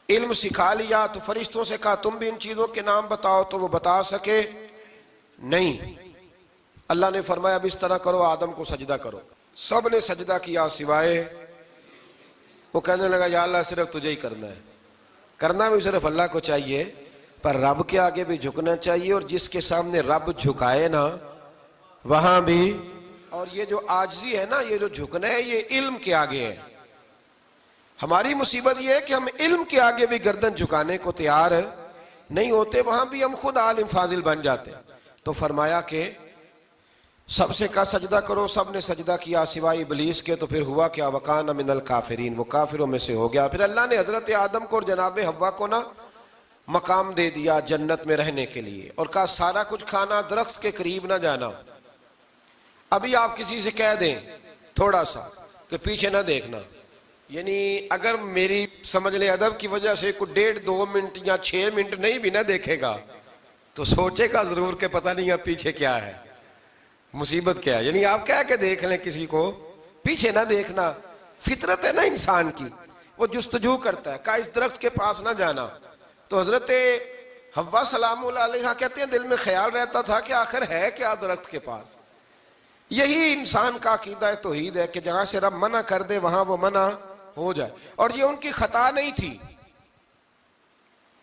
علم سکھا لیا. تو فرشتوں سے کہا تم بھی ان چیزوں کے نام بتاؤ، تو وہ بتا سکے نہیں. اللہ نے فرمایا اب اس طرح کرو آدم کو سجدہ کرو. سب نے سجدہ کیا سوائے. وہ کہنے لگا یا اللہ صرف تجھے ہی کرنا ہے، کرنا بھی صرف اللہ کو چاہیے، پر رب کے آگے بھی جھکنا چاہیے، اور جس کے سامنے رب جھکائے نا وہاں بھی. اور یہ جو عاجزی ہے نا، یہ جو جھکنا ہے، یہ علم کے آگے ہے. ہماری مصیبت یہ ہے کہ ہم علم کے آگے بھی گردن جھکانے کو تیار نہیں ہوتے، وہاں بھی ہم خود عالم فاضل بن جاتے. تو فرمایا کہ سب سے کہا سجدہ کرو، سب نے سجدہ کیا سوائے ابلیس کے. تو پھر ہوا کیا وکان من الکافرین، وہ کافروں میں سے ہو گیا. پھر اللہ نے حضرت آدم کو اور جناب حوا کو نا مقام دے دیا جنت میں رہنے کے لیے، اور کہا سارا کچھ کھانا، درخت کے قریب نہ جانا. ابھی آپ کسی سے کہہ دیں تھوڑا سا کہ پیچھے نہ دیکھنا، یعنی اگر میری سمجھ لیں ادب کی وجہ سے کوئی 1.5-2 منٹ یا 6 منٹ نہیں بھی نہ دیکھے گا تو سوچے گا ضرور کہ پتہ نہیں اب پیچھے کیا ہے، مصیبت کیا ہے. یعنی آپ کہہ کے دیکھ لیں کسی کو، پیچھے نہ دیکھنا. فطرت ہے نا انسان کی، وہ جستجو کرتا ہے، کہا اس درخت کے پاس نہ جانا. تو حضرت حوا سلام اللہ علیہ کہتے ہیں دل میں خیال رہتا تھا کہ آخر ہے کیا درخت کے پاس. یہی انسان کا عقیدہ توحید ہے کہ جہاں سے رب منع کر دے وہاں وہ منع ہو جائے. اور یہ ان کی خطا نہیں تھی،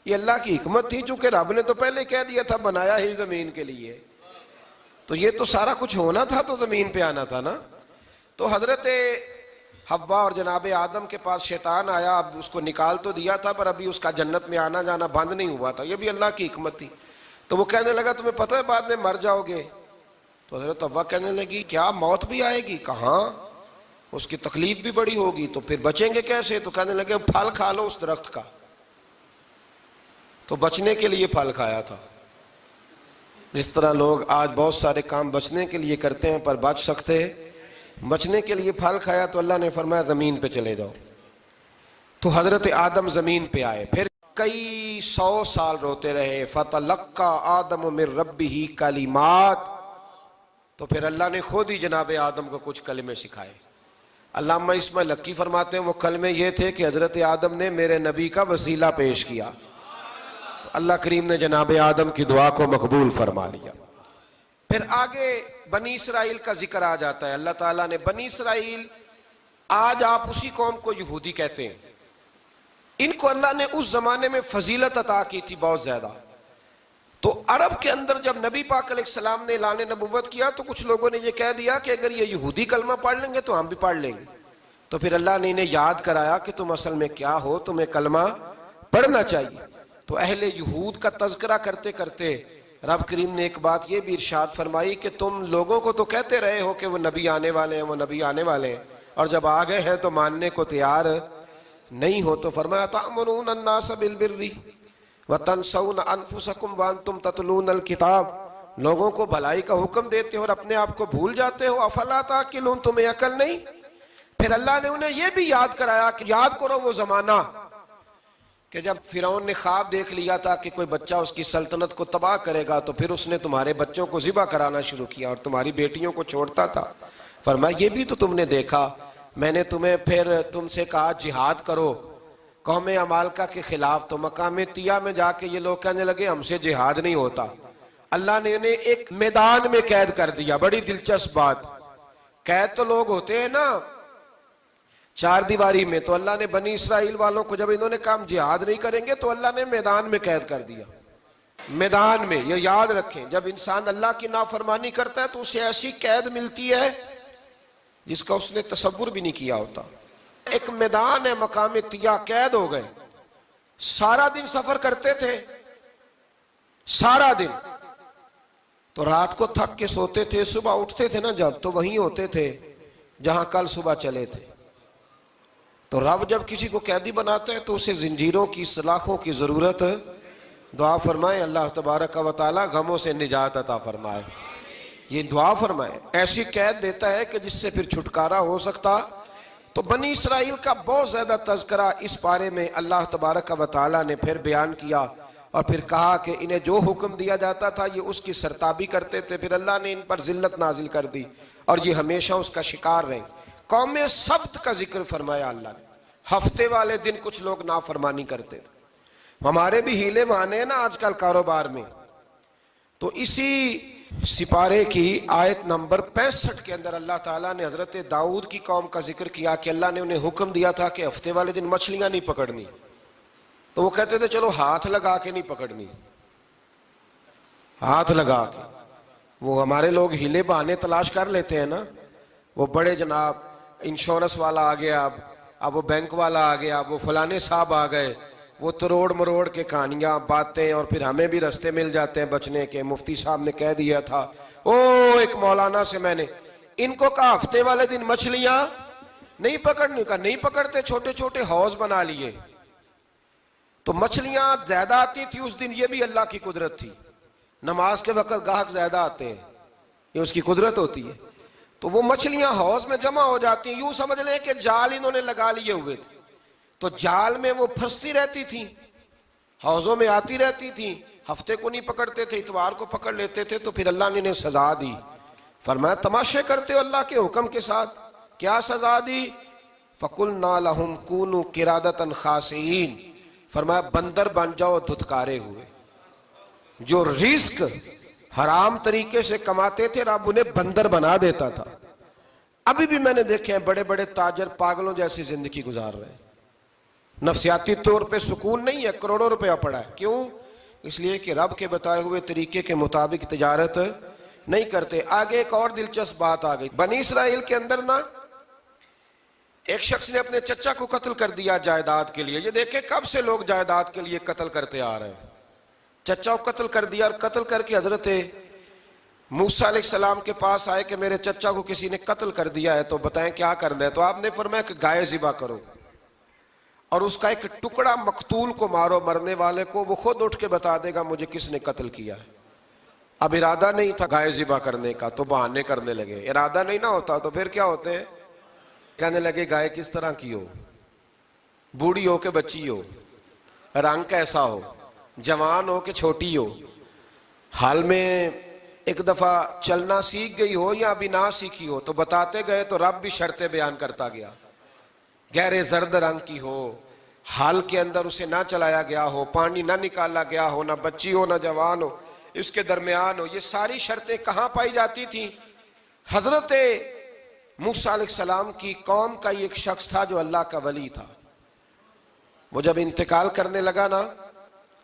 یہ اللہ کی حکمت تھی، چونکہ رب نے تو پہلے کہہ دیا تھا بنایا ہی زمین کے لیے، تو یہ تو سارا کچھ ہونا تھا تو زمین پہ آنا تھا نا. تو حضرت حوا اور جناب آدم کے پاس شیطان آیا، اب اس کو نکال تو دیا تھا پر ابھی اس کا جنت میں آنا جانا بند نہیں ہوا تھا، یہ بھی اللہ کی حکمت تھی. تو وہ کہنے لگا تمہیں پتہ ہے بعد میں مر جاؤ گے. تو حضرت حوا کہنے لگی کیا موت بھی آئے گی؟ کہاں، اس کی تکلیف بھی بڑی ہوگی، تو پھر بچیں گے کیسے؟ تو کہنے لگے پھل کھا لو اس درخت کا. تو بچنے کے لیے پھل کھایا تھا. جس طرح لوگ آج بہت سارے کام بچنے کے لیے کرتے ہیں پر بچ سکتے، بچنے کے لیے پھل کھایا. تو اللہ نے فرمایا زمین پہ چلے جاؤ. تو حضرت آدم زمین پہ آئے، پھر کئی 100 سال روتے رہے. فَتَلَقَّى آدَمُ مِن رَبِّهِ کَلِمَاتٍ. تو پھر اللہ نے خود ہی جناب آدم کو کچھ کلمے سکھائے. علامہ اسماعیل لکی فرماتے ہیں وہ کلمے یہ تھے کہ حضرت آدم نے میرے نبی کا وسیلہ پیش کیا، تو اللہ کریم نے جناب آدم کی دعا کو مقبول فرما لیا. پھر آگے بنی اسرائیل کا ذکر آ جاتا ہے. اللہ تعالیٰ نے بنی اسرائیل، آج آپ اسی قوم کو یہودی کہتے ہیں، ان کو اللہ نے اس زمانے میں فضیلت عطا کی تھی بہت زیادہ. تو عرب کے اندر جب نبی پاک علیہ السلام نے اعلان نبوت کیا تو کچھ لوگوں نے یہ کہہ دیا کہ اگر یہ یہودی کلمہ پڑھ لیں گے تو ہم بھی پڑھ لیں گے. تو پھر اللہ نے انہیں یاد کرایا کہ تم اصل میں کیا ہو، تمہیں کلمہ پڑھنا چاہیے. تو اہل یہود کا تذکرہ کرتے کرتے رب کریم نے ایک بات یہ بھی ارشاد فرمائی کہ تم لوگوں کو تو کہتے رہے ہو کہ وہ نبی آنے والے ہیں، وہ نبی آنے والے ہیں، اور جب آ گئے ہیں تو ماننے کو تیار نہیں ہو. تو فرمایا تأمرون الناس بالبر وَتَنْسَوْنَ أَنفُسَكُمْ وَأَنْتُمْ تَتْلُونَ الْكِتَابَ. لوگوں کو بھلائی کا حکم دیتے ہو اور اپنے آپ کو بھول جاتے ہو. افلا تعقلون، تمہیں عقل نہیں؟ پھر اللہ نے انہیں یہ بھی یاد کرایا کہ یاد کرو وہ زمانہ کہ جب فرعون نے خواب دیکھ لیا تھا کہ کوئی بچہ اس کی سلطنت کو تباہ کرے گا، تو پھر اس نے تمہارے بچوں کو ذبح کرانا شروع کیا اور تمہاری بیٹیوں کو چھوڑتا تھا. فرمایا یہ بھی تو تم نے دیکھا. میں نے تمہیں پھر تم سے کہا جہاد کرو قوم عمالقہ کے خلاف، تو مقام طیہ میں جا کے یہ لوگ کہنے لگے ہم سے جہاد نہیں ہوتا. اللہ نے انہیں ایک میدان میں قید کر دیا. بڑی دلچسپ بات. قید تو لوگ ہوتے ہیں نا چار دیواری میں, تو اللہ نے بنی اسرائیل والوں کو جب انہوں نے کہا ہم جہاد نہیں کریں گے تو اللہ نے میدان میں قید کر دیا. میدان میں. یہ یاد رکھیں, جب انسان اللہ کی نافرمانی کرتا ہے تو اسے ایسی قید ملتی ہے جس کا اس نے تصور بھی نہیں کیا ہوتا. ایک میدان ہے مقام طیہ, قید ہو گئے. سارا دن سفر کرتے تھے, سارا دن. تو رات کو تھک کے سوتے تھے, صبح اٹھتے تھے نا جب, تو وہیں ہوتے تھے جہاں کل صبح چلے تھے. تو رب جب کسی کو قیدی بناتا ہے تو اسے زنجیروں کی, سلاخوں کی ضرورت. دعا فرمائے اللہ تبارک و تعالی غموں سے نجات عطا فرمائے. یہ دعا فرمائے. ایسی قید دیتا ہے کہ جس سے پھر چھٹکارا ہو سکتا. تو بنی اسرائیل کا بہت زیادہ تذکرہ اس پارے میں اللہ تبارک و تعالی نے پھر بیان کیا, اور پھر کہا کہ انہیں جو حکم دیا جاتا تھا یہ اس کی سرتابی کرتے تھے. پھر اللہ نے ان پر ذلت نازل کر دی اور یہ ہمیشہ اس کا شکار رہے. قوم سبت کا ذکر فرمایا اللہ نے. ہفتے والے دن کچھ لوگ نافرمانی کرتے تھے. ہمارے بھی ہیلے بہانے ہیں نا آج کل کاروبار میں. تو اسی سپارے کی آیت نمبر 65 کے اندر اللہ تعالیٰ نے حضرت داؤد کی قوم کا ذکر کیا کہ اللہ نے انہیں حکم دیا تھا کہ ہفتے والے دن مچھلیاں نہیں پکڑنی. تو وہ کہتے تھے چلو ہاتھ لگا کے نہیں پکڑنی, ہاتھ لگا کے. وہ ہمارے لوگ ہیلے بہانے تلاش کر لیتے ہیں نا. وہ بڑے جناب انشورنس والا آ گیا, اب وہ بینک والا آ گیا, وہ فلانے صاحب آ گئے, وہ تروڑ مروڑ کے کہانیاں باتیں, اور پھر ہمیں بھی رستے مل جاتے ہیں بچنے کے. مفتی صاحب نے کہہ دیا تھا, ایک مولانا سے میں نے ان کو کہا ہفتے والے دن مچھلیاں نہیں پکڑنی. کہا نہیں پکڑتے, چھوٹے چھوٹے حوض بنا لیے. تو مچھلیاں زیادہ آتی تھی اس دن, یہ بھی اللہ کی قدرت تھی. نماز کے وقت گاہک زیادہ آتے ہیں, یہ اس کی قدرت ہوتی ہے. تو وہ مچھلیاں حوض میں جمع ہو جاتی ہیں. یوں سمجھ لیں کہ جال انہوں نے لگا لیے ہوئے تھے, تو جال میں وہ پھنستی رہتی تھی, حوضوں میں آتی رہتی تھی. ہفتے کو نہیں پکڑتے تھے, اتوار کو پکڑ لیتے تھے. تو پھر اللہ نے انہیں سزا دی. فرمایا تماشے کرتے ہو اللہ کے حکم کے ساتھ. کیا سزا دی؟ فَقُلْنَا لَهُمْ كُونُوا قِرَادَةً خَاسِئِينَ. فرمایا بندر بن جاؤ دھتکارے ہوئے. جو رزق حرام طریقے سے کماتے تھے رب انہیں بندر بنا دیتا تھا. ابھی بھی میں نے دیکھے ہیں بڑے بڑے تاجر پاگلوں جیسی زندگی گزار رہے ہیں. نفسیاتی طور پہ سکون نہیں ہے, کروڑوں روپیہ پڑا ہے. کیوں؟ اس لیے کہ رب کے بتائے ہوئے طریقے کے مطابق تجارت نہیں کرتے. آگے ایک اور دلچسپ بات آ گئی. بنی اسرائیل کے اندر نا ایک شخص نے اپنے چچا کو قتل کر دیا جائیداد کے لیے. یہ دیکھیں کب سے لوگ جائیداد کے لیے قتل کرتے آ رہے ہیں. چچا کو قتل کر دیا, اور قتل کر کے حضرت موسیٰ علیہ السلام کے پاس آئے کہ میرے چچا کو کسی نے قتل کر دیا ہے, تو بتائیں کیا کرنا ہے. تو آپ نے فرمایا کہ گائے ذبح کرو, اور اس کا ایک ٹکڑا مقتول کو مارو, مرنے والے کو. وہ خود اٹھ کے بتا دے گا مجھے کس نے قتل کیا ہے. اب ارادہ نہیں تھا گائے ذبح کرنے کا, تو بہانے کرنے لگے. ارادہ نہیں نہ ہوتا تو پھر کیا ہوتے ہیں, کہنے لگے گائے کس طرح کی ہو, بوڑھی ہو کہ بچی ہو, رنگ کیسا ہو, جوان ہو کہ چھوٹی ہو, حال میں ایک دفعہ چلنا سیکھ گئی ہو یا ابھی نہ سیکھی ہو. تو بتاتے گئے تو رب بھی شرطیں بیان کرتا گیا. گہرے زرد رنگ کی ہو, حال کے اندر اسے نہ چلایا گیا ہو, پانی نہ نکالا گیا ہو, نہ بچی ہو نہ جوان ہو, اس کے درمیان ہو. یہ ساری شرطیں کہاں پائی جاتی تھیں؟ حضرت موسیٰ علیہ السلام کی قوم کا ایک شخص تھا جو اللہ کا ولی تھا. وہ جب انتقال کرنے لگا نا,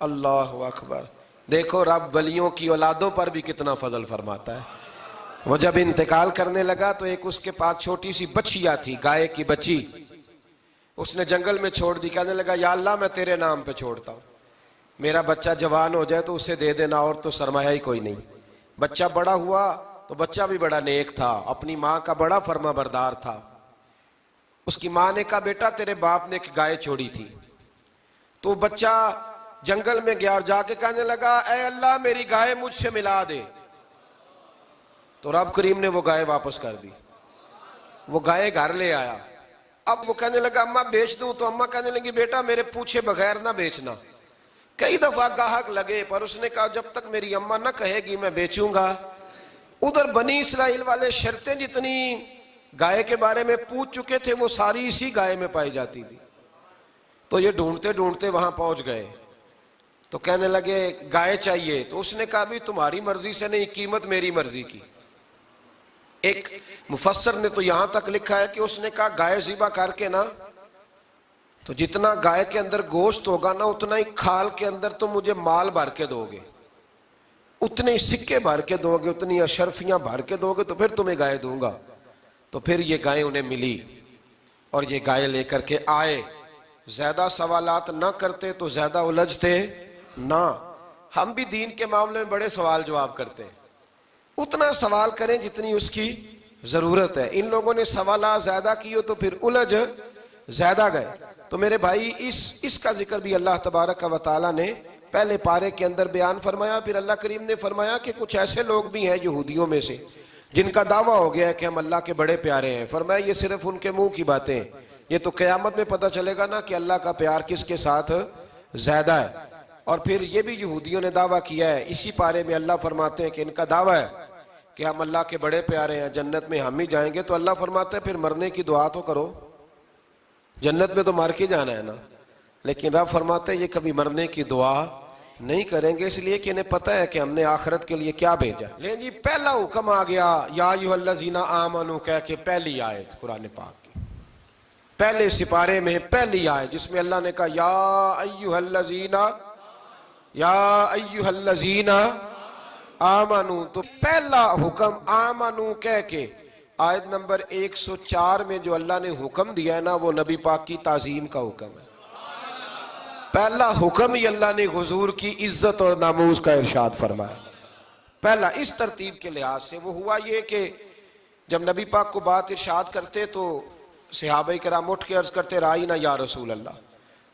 اللہ اکبر, دیکھو رب ولیوں کی اولادوں پر بھی کتنا فضل فرماتا ہے. وہ جب انتقال کرنے لگا تو ایک اس کے پاس چھوٹی سی بچیا تھی, گائے کی بچی. اس نے جنگل میں چھوڑ دی. کہنے لگا یا اللہ میں تیرے نام پہ چھوڑتا ہوں, میرا بچہ جوان ہو جائے تو اسے دے دینا, اور تو سرمایہ ہی کوئی نہیں. بچہ بڑا ہوا تو بچہ بھی بڑا نیک تھا, اپنی ماں کا بڑا فرما بردار تھا. اس کی ماں نے کہا بیٹا تیرے باپ نے ایک گائے چھوڑی تھی. تو بچہ جنگل میں گیا اور جا کے کہنے لگا اے اللہ میری گائے مجھ سے ملا دے. تو رب کریم نے وہ گائے واپس کر دی. وہ گائے گھر لے آیا. اب وہ کہنے لگا اماں بیچ دوں, تو اماں کہنے لگی بیٹا میرے پوچھے بغیر نہ بیچنا. کئی دفعہ گاہک لگے پر اس نے کہا جب تک میری اماں نہ کہے گی میں بیچوں گا. ادھر بنی اسرائیل والے شرطیں جتنی گائے کے بارے میں پوچھ چکے تھے وہ ساری اسی گائے میں پائی جاتی تھی. تو یہ ڈھونڈتے ڈھونڈتے وہاں پہنچ گئے. تو کہنے لگے گائے چاہیے، تو اس نے کہا بھی تمہاری مرضی سے نہیں، قیمت میری مرضی کی۔ ایک مفسر نے تو یہاں تک لکھا ہے کہ اس نے کہا گائے ذبح کر کے نا، تو جتنا گائے کے اندر گوشت ہوگا نا اتنا ہی کھال کے اندر تم مجھے مال بھر کے دو گے، اتنے ہی سکے بھر کے دو گے، اتنی اشرفیاں بھر کے دو گے تو پھر تمہیں گائے دوں گا۔ تو پھر یہ گائے انہیں ملی اور یہ گائے لے کر کے آئے۔ زیادہ سوالات نہ کرتے تو زیادہ الجھتے نہ۔ ہم بھی دین کے معاملے میں بڑے سوال جواب کرتے ہیں، اتنا سوال کریں جتنی اس کی ضرورت ہے۔ ان لوگوں نے سوالات زیادہ کیے تو پھر الجھ زیادہ گئے۔ تو میرے بھائی اس کا ذکر بھی اللہ تبارک و تعالیٰ نے پہلے پارے کے اندر بیان فرمایا۔ پھر اللہ کریم نے فرمایا کہ کچھ ایسے لوگ بھی ہیں یہودیوں میں سے جن کا دعویٰ ہو گیا ہے کہ ہم اللہ کے بڑے پیارے ہیں۔ فرمایا یہ صرف ان کے منہ کی باتیں ہیں، یہ تو قیامت میں پتہ چلے گا نا کہ اللہ کا پیار کس کے ساتھ زیادہ ہے۔ اور پھر یہ بھی یہودیوں نے دعویٰ کیا ہے، اسی پارے میں اللہ فرماتے ہیں کہ ان کا دعویٰ ہے کہ ہم اللہ کے بڑے پیارے ہیں، جنت میں ہم ہی جائیں گے۔ تو اللہ فرماتے ہیں پھر مرنے کی دعا تو کرو، جنت میں تو مر کے جانا ہے نا۔ لیکن رب فرماتے ہیں یہ کبھی مرنے کی دعا نہیں کریں گے، اس لیے کہ انہیں پتہ ہے کہ ہم نے آخرت کے لیے کیا بھیجا۔ لیکن جی پہلا حکم آ گیا یا ایھا الذین آمنوا کہہ کے، پہلی آیت قرآن پاک کی پہلے سپارے میں پہلی آیت جس میں اللہ نے کہا یا ایھا الذین آمنوا، تو پہلا حکم آمنوا کہہ کے۔ آیت نمبر 104 میں جو اللہ نے حکم دیا ہے نا وہ نبی پاک کی تعظیم کا حکم ہے۔ پہلا حکم ہی اللہ نے حضور کی عزت اور ناموس کا ارشاد فرمایا۔ پہلا اس ترتیب کے لحاظ سے وہ ہوا یہ کہ جب نبی پاک کو بات ارشاد کرتے تو صحابہ کرام اٹھ کے عرض کرتے رائینا یا رسول اللہ،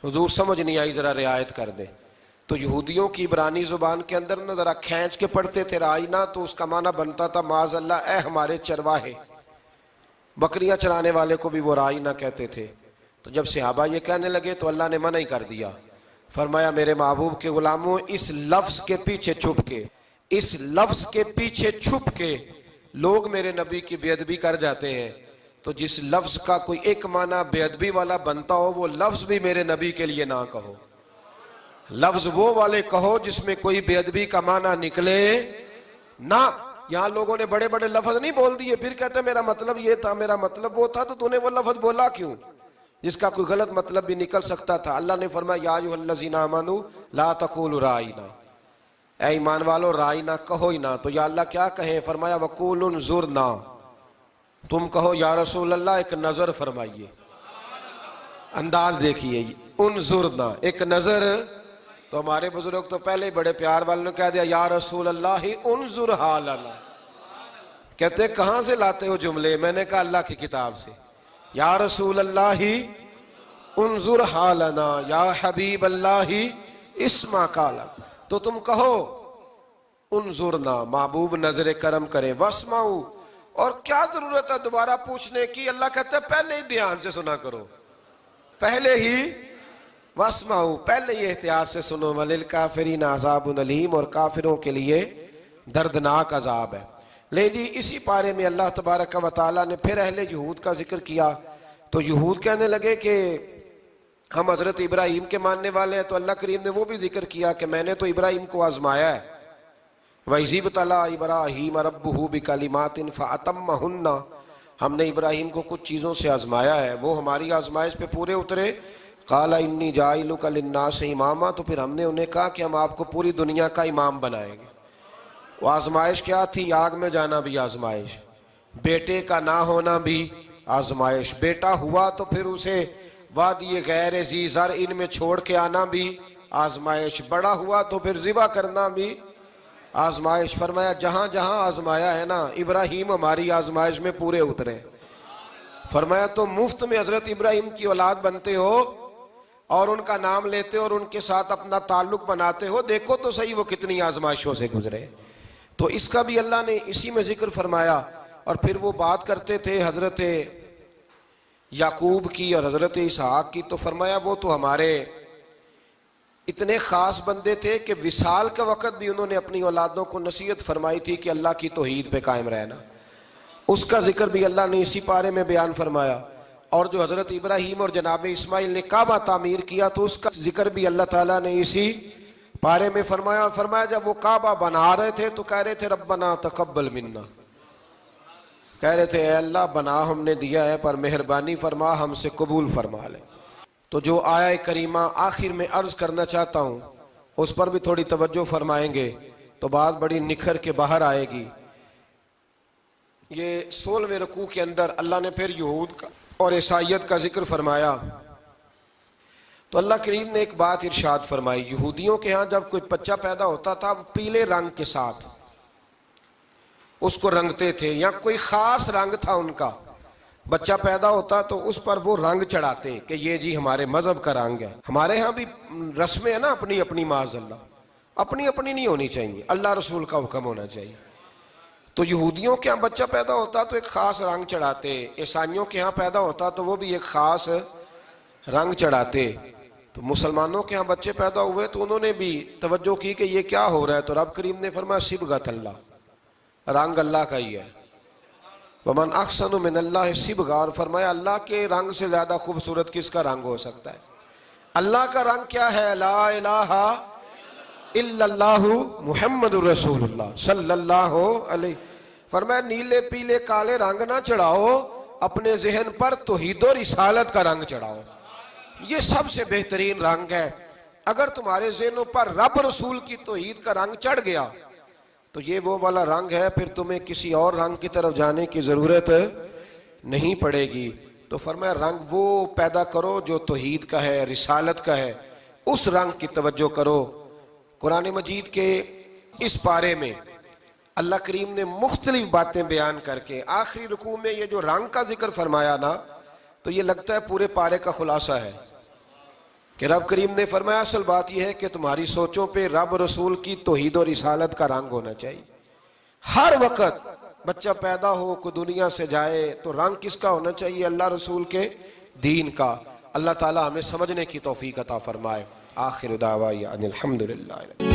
حضور سمجھ نہیں آئی ذرا رعایت کر دیں۔ تو یہودیوں کی عبرانی زبان کے اندر نہ ذرا کھینچ کے پڑھتے تھے رائینا، تو اس کا معنی بنتا تھا معاذ اللہ اے ہمارے چرواہے، بکریاں چرانے والے کو بھی وہ رائینا کہتے تھے۔ تو جب صحابہ یہ کہنے لگے تو اللہ نے منع ہی کر دیا، فرمایا میرے محبوب کے غلاموں اس لفظ کے پیچھے چھپ کے، اس لفظ کے پیچھے چھپ کے لوگ میرے نبی کی بے ادبی کر جاتے ہیں۔ تو جس لفظ کا کوئی ایک معنی بے ادبی والا بنتا ہو وہ لفظ بھی میرے نبی کے لیے نہ کہو، لفظ وہ والے کہو جس میں کوئی بے ادبی کا معنی نکلے نہ۔ یہاں لوگوں نے بڑے بڑے لفظ نہیں بول دیے، پھر کہتے میرا مطلب یہ تھا، میرا مطلب وہ تھا، تو تو نے وہ لفظ بولا کیوں جس کا کوئی غلط مطلب بھی نکل سکتا تھا۔ اللہ نے فرمایا یا ایھا الذین آمنوا لا تقولوا رائینا، اے ایمان والو رائینا کہو ہی نہ۔ تو یا اللہ کیا کہیں؟ فرمایا وقولوا انظرنا، تم کہو یا رسول اللہ ایک نظر فرمائیے۔ انداز دیکھیے، انظرنا ایک نظر۔ تو ہمارے بزرگ تو پہلے ہی بڑے پیار والوں نے کہہ دیا یا رسول اللہ انظر حالنا۔ کہتے کہاں سے لاتے ہو جملے؟ میں نے کہا اللہ کی کتاب سے۔ یا رسول اللہ انظر حالنا، یا حبیب اللہ اسمع قالا، تو تم کہو انظرنا، محبوب نظر کرم کریں، واسمعوا، اور کیا ضرورت ہے دوبارہ پوچھنے کی؟ اللہ کہتا ہے پہلے ہی دھیان سے سنا کرو، پہلے ہی واسمعوا، پہلے ہی احتیاط سے سنو، وللکافرین عذاب علیم، اور کافروں کے لیے دردناک عذاب ہے۔ لے جی اسی پارے میں اللہ تبارک و تعالیٰ نے پھر اہل یہود کا ذکر کیا۔ تو یہود کہنے لگے کہ ہم حضرت ابراہیم کے ماننے والے ہیں، تو اللہ کریم نے وہ بھی ذکر کیا کہ میں نے تو ابراہیم کو آزمایا ہے، وَإِذِ ابْتَلَىٰ إِبْرَاهِيمَ رَبُّهُ بِكَلِمَاتٍ فَأَتَمَّهُنَّ، ہم نے ابراہیم کو کچھ چیزوں سے آزمایا ہے، وہ ہماری آزمائش پہ پورے اترے۔ قَالَ إِنِّي جَاعِلُكَ لِلنَّاسِ إِمَامًا، تو پھر ہم نے انہیں کہا کہ ہم آپ کو پوری دنیا کا امام بنائیں گے۔ وہ آزمائش کیا تھی؟ آگ میں جانا بھی آزمائش، بیٹے کا نہ ہونا بھی آزمائش، بیٹا ہوا تو پھر اسے وادی غیر ذی زرع ان میں چھوڑ کے آنا بھی آزمائش، بڑا ہوا تو پھر ذبح کرنا بھی آزمائش۔ فرمایا جہاں جہاں آزمایا ہے نا، ابراہیم ہماری آزمائش میں پورے اترے۔ فرمایا تو مفت میں حضرت ابراہیم کی اولاد بنتے ہو اور ان کا نام لیتے ہو اور ان کے ساتھ اپنا تعلق بناتے ہو، دیکھو تو صحیح وہ کتنی آزمائشوں سے گزرے۔ تو اس کا بھی اللہ نے اسی میں ذکر فرمایا۔ اور پھر وہ بات کرتے تھے حضرت یعقوب کی اور حضرت اسحاق کی، تو فرمایا وہ تو ہمارے اتنے خاص بندے تھے کہ وصال کے وقت بھی انہوں نے اپنی اولادوں کو نصیحت فرمائی تھی کہ اللہ کی توحید پہ قائم رہنا، اس کا ذکر بھی اللہ نے اسی پارے میں بیان فرمایا۔ اور جو حضرت ابراہیم اور جناب اسماعیل نے کعبہ تعمیر کیا تو اس کا ذکر بھی اللہ تعالیٰ نے اسی پارے میں فرمایا جب وہ کعبہ بنا رہے تھے تو کہہ رہے تھے ربنا تقبل منا، کہہ رہے تھے اے اللہ بنا ہم نے دیا ہے پر مہربانی فرما ہم سے قبول فرما لے۔ تو جو آیہ کریمہ آخر میں عرض کرنا چاہتا ہوں اس پر بھی تھوڑی توجہ فرمائیں گے تو بات بڑی نکھر کے باہر آئے گی۔ یہ 16ویں رکوع کے اندر اللہ نے پھر یہود کا اور عیسائیت کا ذکر فرمایا تو اللہ کریم نے ایک بات ارشاد فرمائی، یہودیوں کے ہاں جب کوئی بچہ پیدا ہوتا تھا پیلے رنگ کے ساتھ اس کو رنگتے تھے، یا کوئی خاص رنگ تھا ان کا، بچہ پیدا ہوتا تو اس پر وہ رنگ چڑھاتے کہ یہ جی ہمارے مذہب کا رنگ ہے۔ ہمارے ہاں بھی رسمیں ہیں نا اپنی اپنی، معاذ اللہ اپنی نہیں ہونی چاہیے، اللہ رسول کا حکم ہونا چاہیے۔ تو یہودیوں کے ہاں بچہ پیدا ہوتا تو ایک خاص رنگ چڑھاتے، عیسائیوں کے ہاں پیدا ہوتا تو وہ بھی ایک خاص رنگ چڑھاتے۔ تو مسلمانوں کے ہاں بچے پیدا ہوئے تو انہوں نے بھی توجہ کی کہ یہ کیا ہو رہا ہے، تو رب کریم نے فرمایا صبغۃ اللہ، رنگ اللہ کا ہی ہے۔ ومن احسن من اللہ صبغہ، اور فرمایا اللہ کے رنگ سے زیادہ خوبصورت کس کا رنگ ہو سکتا ہے؟ اللہ کا رنگ کیا ہے؟ لا الہ الا اللہ محمد رسول اللہ صلی اللہ علیہ۔ فرمایا نیلے پیلے کالے رنگ نہ چڑھاؤ، اپنے ذہن پر توحید و رسالت کا رنگ چڑھاؤ، یہ سب سے بہترین رنگ ہے۔ اگر تمہارے ذہنوں پر رب رسول کی توحید کا رنگ چڑھ گیا تو یہ وہ والا رنگ ہے، پھر تمہیں کسی اور رنگ کی طرف جانے کی ضرورت نہیں پڑے گی۔ تو فرمایا رنگ وہ پیدا کرو جو توحید کا ہے، رسالت کا ہے، اس رنگ کی توجہ کرو۔ قرآن مجید کے اس پارے میں اللہ کریم نے مختلف باتیں بیان کر کے آخری رکوع میں یہ جو رنگ کا ذکر فرمایا نا، تو یہ لگتا ہے پورے پارے کا خلاصہ ہے کہ رب کریم نے فرمایا اصل بات یہ ہے کہ تمہاری سوچوں پہ رب رسول کی توحید و رسالت کا رنگ ہونا چاہیے۔ ہر وقت بچہ پیدا ہو، کوئی دنیا سے جائے تو رنگ کس کا ہونا چاہیے؟ اللہ رسول کے دین کا۔ اللہ تعالی ہمیں سمجھنے کی توفیق عطا فرمائے۔ آخر دعوانا ان الحمدللہ۔